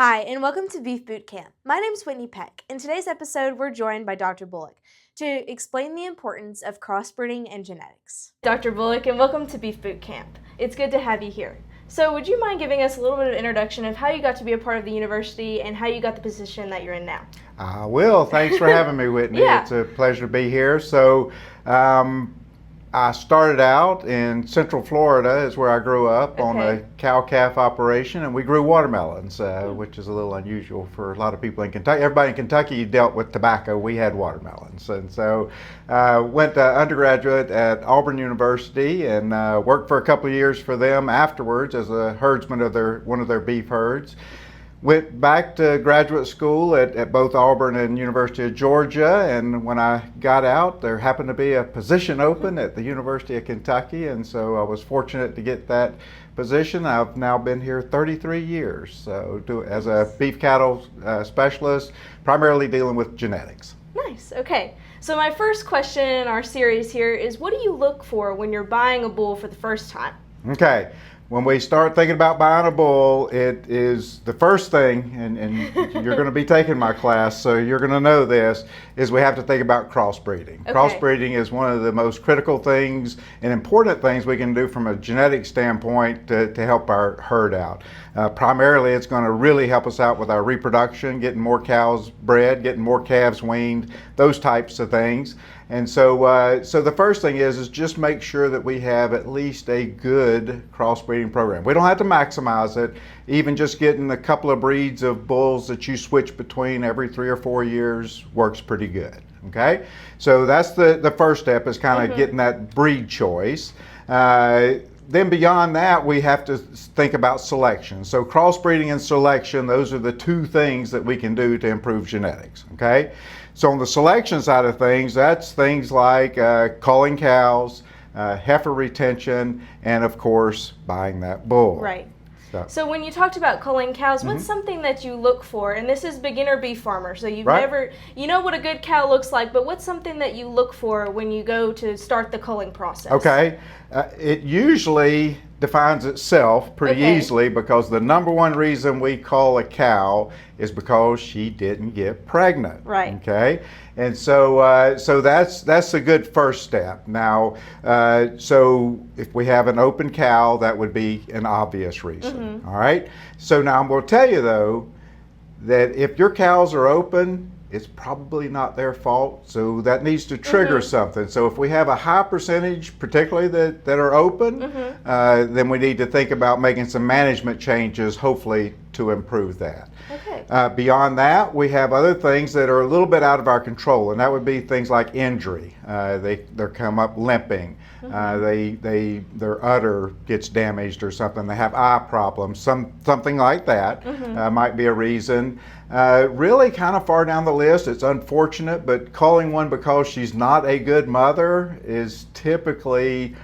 Hi, and welcome to Beef Bootcamp. My name is Whitney Peck. In today's episode, we're joined by Dr. Bullock to explain the importance of crossbreeding and genetics. Dr. Bullock, and welcome to Beef Bootcamp. It's good to have you here. So would you mind giving us a little bit of introduction of how you got to be a part of the university and how you got the position that you're in now? I will. Thanks for having me, Whitney. Yeah. It's a pleasure to be here. So I started out in Central Florida, is where I grew up, on a cow-calf operation, and we grew watermelons, which is a little unusual for a lot of people in Kentucky. Everybody in Kentucky dealt with tobacco. We had watermelons. And so went to undergraduate at Auburn University and worked for a couple of years for them afterwards as a herdsman of one of their beef herds. Went back to graduate school at both Auburn and University of Georgia, and when I got out, there happened to be a position open at the University of Kentucky, and so I was fortunate to get that position. I've now been here 33 years, so as a beef cattle specialist, primarily dealing with genetics. Nice, okay. So my first question in our series here is, what do you look for when you're buying a bull for the first time? Okay. When we start thinking about buying a bull, it is the first thing, and you're going to be taking my class, so you're going to know this, is we have to think about crossbreeding. Okay. Crossbreeding is one of the most critical things and important things we can do from a genetic standpoint to help our herd out. Primarily, it's going to really help us out with our reproduction, getting more cows bred, getting more calves weaned, those types of things. And so, so the first thing is just make sure that we have at least a good crossbreeding program. We don't have to maximize it. Even just getting a couple of breeds of bulls that you switch between every 3 or 4 years works pretty good. Okay, so that's the first step, is kind of getting that breed choice. Then beyond that, we have to think about selection. So crossbreeding and selection, those are the two things that we can do to improve genetics, okay? So on the selection side of things, that's things like culling cows, heifer retention, and of course, buying that bull. Right. So when you talked about culling cows, what's something that you look for? And this is beginner beef farmer, so you know what a good cow looks like, but what's something that you look for when you go to start the culling process? Okay, it usually defines itself pretty easily, because the number one reason we cull a cow is because she didn't get pregnant. Right. Okay, and so so that's a good first step. Now, so if we have an open cow, that would be an obvious reason. All right. So now I'm going to tell you though that if your cows are open, it's probably not their fault, so that needs to trigger something. So if we have a high percentage, particularly that are open, then we need to think about making some management changes, hopefully to improve that. Okay. Beyond that, we have other things that are a little bit out of our control, and that would be things like injury. They come up limping. Their udder gets damaged or something. They have eye problems. Something like that might be a reason. Really kind of far down the list. It's unfortunate, but culling one because she's not a good mother is typically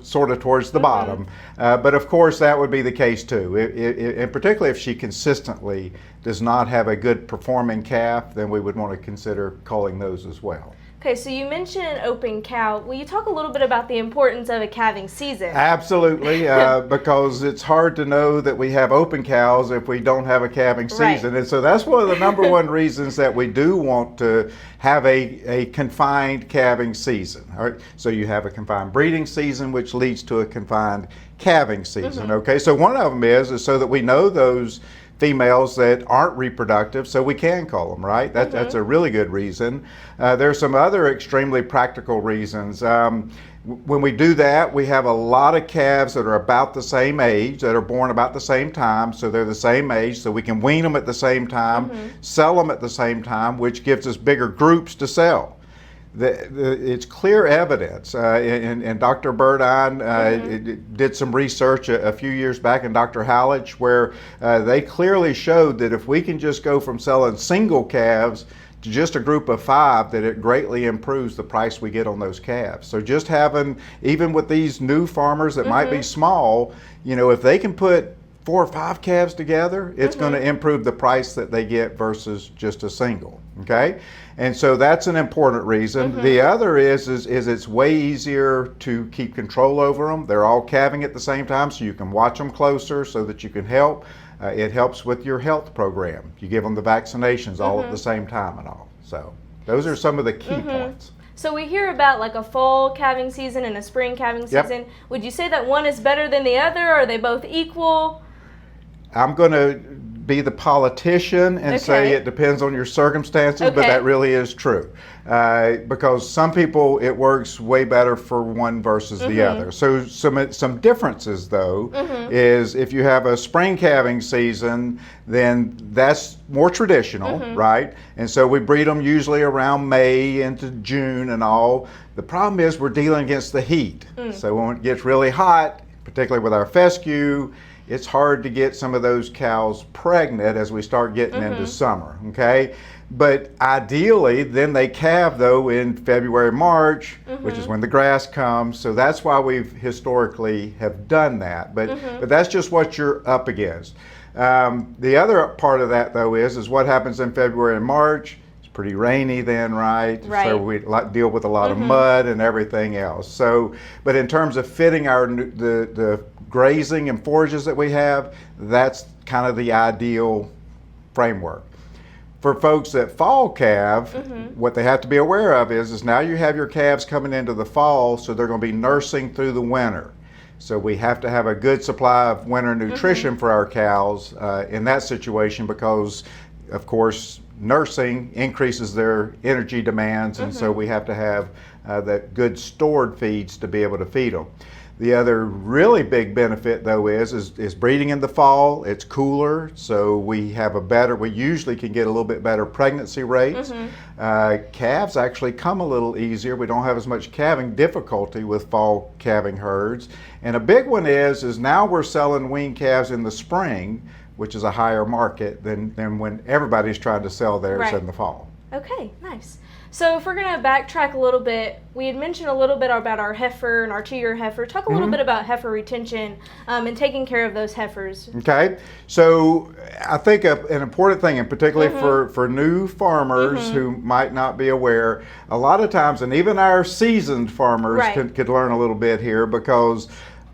sort of towards the bottom. But of course that would be the case too. And particularly if she consistently does not have a good performing calf, then we would want to consider culling those as well. Okay, so you mentioned an open cow. Will you talk a little bit about the importance of a calving season? Absolutely, because it's hard to know that we have open cows if we don't have a calving season. And so that's one of the number one reasons that we do want to have a confined calving season. All right? So you have a confined breeding season, which leads to a confined calving season. Okay, so one of them is so that we know those females that aren't reproductive, so we can cull them, right? That's a really good reason. There's some other extremely practical reasons. When we do that, we have a lot of calves that are about the same age, that are born about the same time, so they're the same age, so we can wean them at the same time, sell them at the same time, which gives us bigger groups to sell. It's clear evidence, and Dr. Burdine did some research a few years back, in Dr. Hallich, where they clearly showed that if we can just go from selling single calves to just a group of 5, that it greatly improves the price we get on those calves. So just having, even with these new farmers that might be small, you know, if they can put 4 or 5 calves together, it's going to improve the price that they get versus just a single. Okay, and so that's an important reason. The other is it's way easier to keep control over them. They're all calving at the same time, so you can watch them closer, so that you can help. It helps with your health program. You give them the vaccinations all at the same time and all. So those are some of the key points. So we hear about like a fall calving season and a spring calving season. Would you say that one is better than the other, or are they both equal? I'm going to be the politician and say it depends on your circumstances, but that really is true. Because some people, it works way better for one versus the other. So some differences, though, is if you have a spring calving season, then that's more traditional, right? And so we breed them usually around May into June and all. The problem is we're dealing against the heat. So when it gets really hot, particularly with our fescue, it's hard to get some of those cows pregnant as we start getting into summer, okay? But ideally, then they calve, though, in February, March, which is when the grass comes. So that's why we've historically have done that. But that's just what you're up against. The other part of that, though, is what happens in February and March. It's pretty rainy then, right? So we deal with a lot of mud and everything else. So, but in terms of fitting the grazing and forages that we have, that's kind of the ideal framework. For folks that fall calve, what they have to be aware of is now you have your calves coming into the fall, so they're going to be nursing through the winter. So we have to have a good supply of winter nutrition for our cows in that situation, because, of course, nursing increases their energy demands, and so we have to have that good stored feeds to be able to feed them. The other really big benefit, though, is breeding in the fall. It's cooler, so we usually can get a little bit better pregnancy rates. Calves actually come a little easier. We don't have as much calving difficulty with fall calving herds. And a big one is now we're selling weaned calves in the spring, which is a higher market than when everybody's trying to sell theirs in the fall. Okay, nice. So if we're going to backtrack a little bit, we had mentioned a little bit about our heifer and our 2-year heifer. Talk a little bit about heifer retention and taking care of those heifers. Okay, so I think an important thing, and particularly for new farmers who might not be aware, a lot of times, and even our seasoned farmers could learn a little bit here, because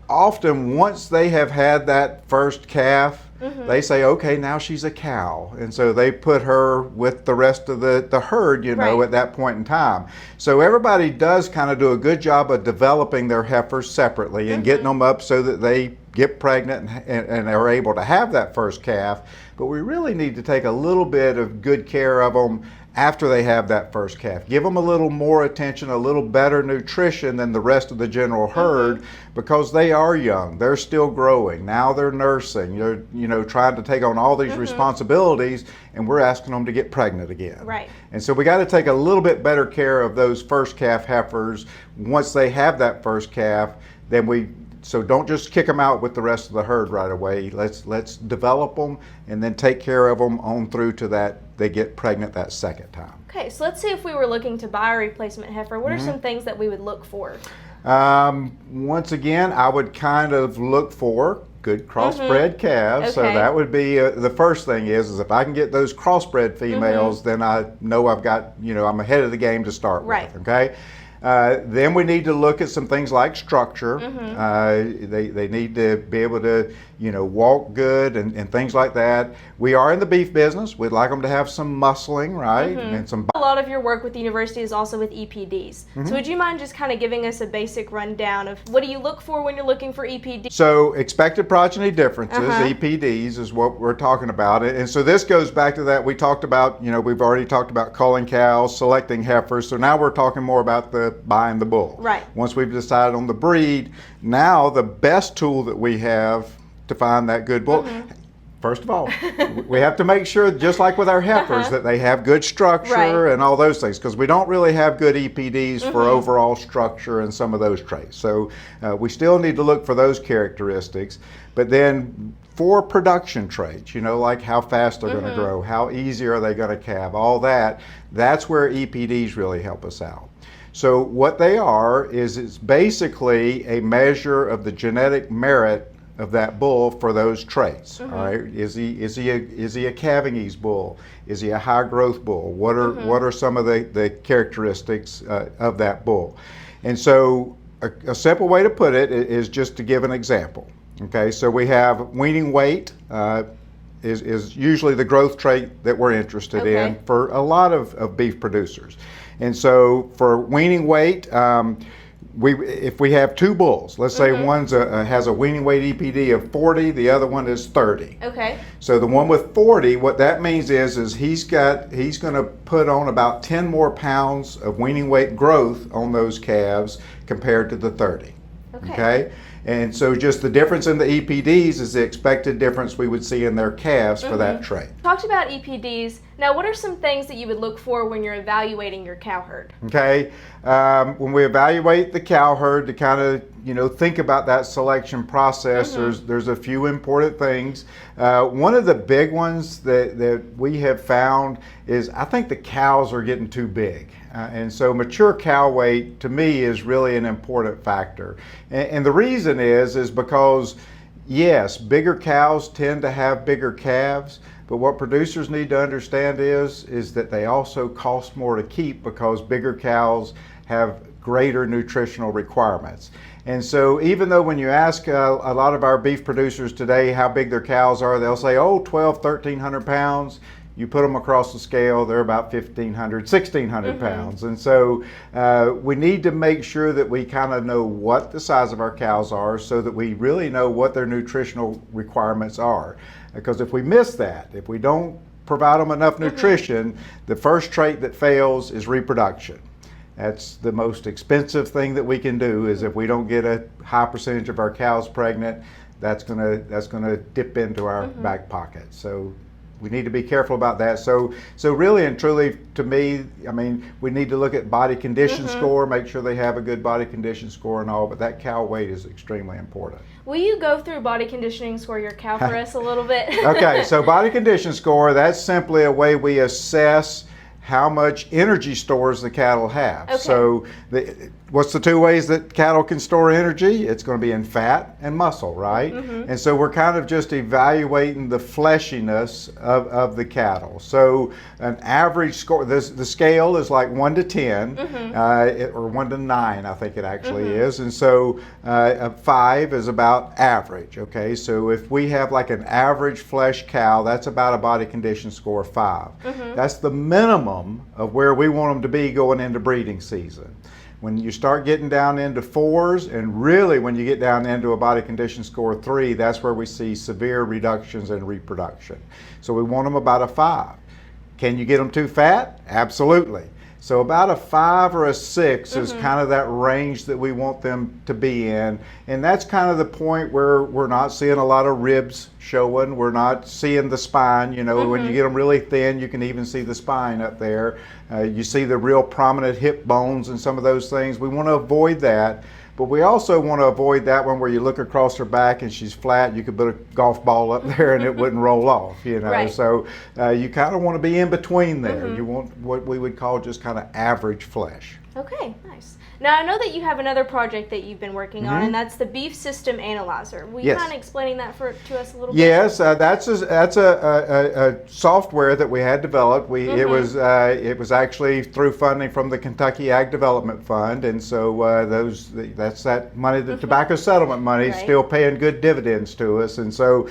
often once they have had that first calf, they say, okay, now she's a cow. And so they put her with the rest of the herd, at that point in time. So everybody does kind of do a good job of developing their heifers separately and getting them up so that they get pregnant and are able to have that first calf. But we really need to take a little bit of good care of them after they have that first calf. Give them a little more attention, a little better nutrition than the rest of the general herd, because they are young. They're still growing. Now they're nursing. You're trying to take on all these responsibilities, and we're asking them to get pregnant again. Right. And so we got to take a little bit better care of those first calf heifers. Once they have that first calf, so don't just kick them out with the rest of the herd right away. Let's develop them and then take care of them on through to that they get pregnant that second time. Okay, so let's say if we were looking to buy a replacement heifer, what are some things that we would look for? Once again, I would kind of look for good crossbred calves. So that would be the first thing is if I can get those crossbred females, then I know I've got, I'm ahead of the game to start with. Okay. Then we need to look at some things like structure. They need to be able to, walk good and things like that. We are in the beef business. We'd like them to have some muscling, right? And some. A lot of your work with the university is also with EPDs. So would you mind just kind of giving us a basic rundown of what do you look for when you're looking for EPD? So expected progeny differences, EPDs, is what we're talking about. And so this goes back to that we talked about, we've already talked about culling cows, selecting heifers. So now we're talking more about buying the bull. Right. Once we've decided on the breed, now the best tool that we have to find that good bull, first of all, we have to make sure, just like with our heifers, that they have good structure and all those things, because we don't really have good EPDs for overall structure and some of those traits. So we still need to look for those characteristics. But then for production traits, like how fast they're going to grow, how easy are they going to calve, all that, that's where EPDs really help us out. So what they are is it's basically a measure of the genetic merit of that bull for those traits. All right, is he a calving ease bull? Is he a high growth bull? What are some of the characteristics of that bull? And so a simple way to put it is just to give an example. Okay, so we have weaning weight. is usually the growth trait that we're interested Okay. in for a lot of beef producers. And so for weaning weight, if we have two bulls, let's say one's has a weaning weight EPD of 40, the other one is 30. Okay. So the one with 40, what that means is he's going to put on about 10 more pounds of weaning weight growth on those calves compared to the 30. Okay? And so just the difference in the EPDs is the expected difference we would see in their calves for that trait. Talked about EPDs. Now, what are some things that you would look for when you're evaluating your cow herd? Okay, when we evaluate the cow herd to kind of think about that selection process, there's a few important things. One of the big ones that we have found is I think the cows are getting too big. And so mature cow weight to me is really an important factor. And the reason is because yes, bigger cows tend to have bigger calves, but what producers need to understand is that they also cost more to keep because bigger cows have greater nutritional requirements. And so even though when you ask a lot of our beef producers today how big their cows are, they'll say, 12, 1,300 pounds. You put them across the scale, they're about 1,500, 1,600 pounds. And so we need to make sure that we kind of know what the size of our cows are so that we really know what their nutritional requirements are. Because if we miss that, if we don't provide them enough nutrition, the first trait that fails is reproduction. That's the most expensive thing that we can do is if we don't get a high percentage of our cows pregnant, that's gonna dip into our back pocket. So we need to be careful about that. So really and truly, to me, I mean, we need to look at body condition score, make sure they have a good body condition score and all, but that cow weight is extremely important. Will you go through body conditioning score your cow for us a little bit? Okay, so body condition score, that's simply a way we assess how much energy stores the cattle have. Okay. So what's the two ways that cattle can store energy? It's going to be in fat and muscle, right? And so we're kind of just evaluating the fleshiness of the cattle. So an average score, the scale is like 1 to 10, or 1 to 9, I think it actually is. And so a 5 is about average, okay? So if we have like an average flesh cow, that's about a body condition score of 5. That's the minimum of where we want them to be going into breeding season. When you start getting down into 4s, and really when you get down into a body condition score of 3, that's where we see severe reductions in reproduction. So we want them about a 5. Can you get them too fat? Absolutely. So about a 5 or a 6 is kind of that range that we want them to be in. And that's kind of the point where we're not seeing a lot of ribs showing. We're not seeing the spine. You know, when you get them really thin, you can even see the spine up there. You see the real prominent hip bones and some of those things. We want to avoid that. But we also want to avoid that one where you look across her back and she's flat. You could put a golf ball up there and it wouldn't roll off, you know. Right. So you kind of want to be in between there. You want what we would call just kind of average flesh. Okay, nice. Now, I know that you have another project that you've been working on, and that's the Beef System Analyzer. Will you Yes. mind explaining that to us a little bit? Yes, that's a software that we had developed. It was actually through funding from the Kentucky Ag Development Fund, and so that's that money, the tobacco settlement money, Right. still paying good dividends to us. And so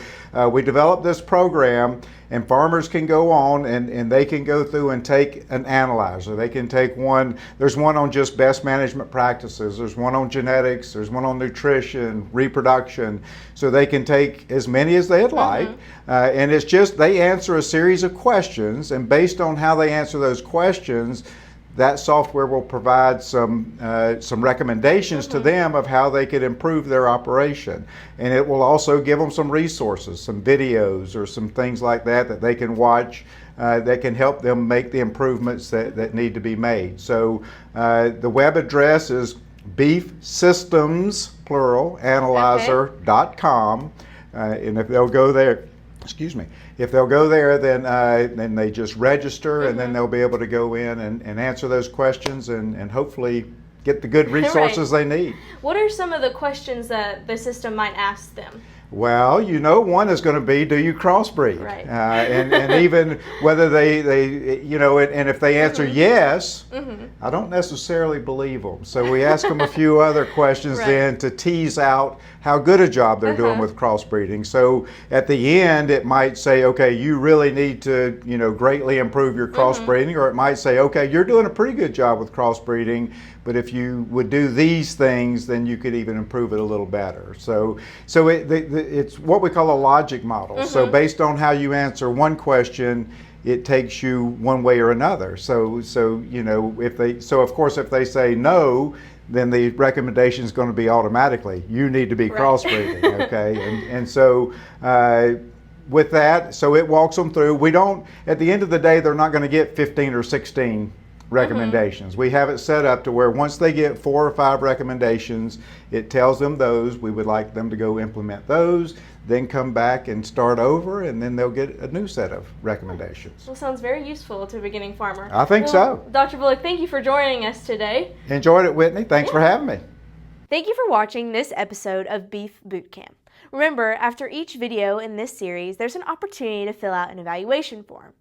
we developed this program, and farmers can go on and they can go through and take an analyzer. They can take one. There's one on just best management practices. There's one on genetics. There's one on nutrition, reproduction. So they can take as many as they'd like. And it's just they answer a series of questions, and based on how they answer those questions, that software will provide some recommendations to them of how they could improve their operation. And it will also give them some resources, some videos or some things like that they can watch that can help them make the improvements that need to be made. So the web address is beefsystems, plural, analyzer.com. And if they'll go there, if they'll go there, then they just register, and then they'll be able to go in and answer those questions and hopefully get the good resources they need. What are some of the questions that the system might ask them? Well, one is going to be, do you crossbreed? Right. And even whether they and if they answer yes, I don't necessarily believe them. So we ask them a few other questions then to tease out how good a job they're doing with crossbreeding. So at the end, it might say, okay, you really need to, greatly improve your crossbreeding, or it might say, okay, you're doing a pretty good job with crossbreeding, but if you would do these things, then you could even improve it a little better. So it's what we call a logic model. So based on how you answer one question, it takes you one way or another. So of course if they say no, then the recommendation is going to be automatically, you need to be crossbreeding, okay? And so with that, so it walks them through. We don't, at the end of the day, they're not going to get 15 or 16 recommendations. We have it set up to where once they get 4 or 5 recommendations, it tells them those. We would like them to go implement those, then come back and start over, and then they'll get a new set of recommendations. Well, sounds very useful to a beginning farmer. I think so. Dr. Bullock, thank you for joining us today. Enjoyed it, Whitney. Thanks for having me. Thank you for watching this episode of Beef Bootcamp. Remember, after each video in this series, there's an opportunity to fill out an evaluation form.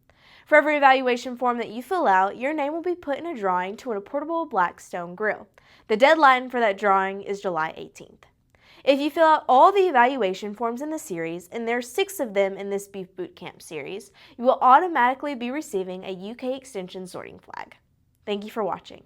For every evaluation form that you fill out, your name will be put in a drawing to win a portable Blackstone grill. The deadline for that drawing is July 18th. If you fill out all the evaluation forms in the series, and there are 6 of them in this Beef Bootcamp series, you will automatically be receiving a UK Extension sorting flag. Thank you for watching.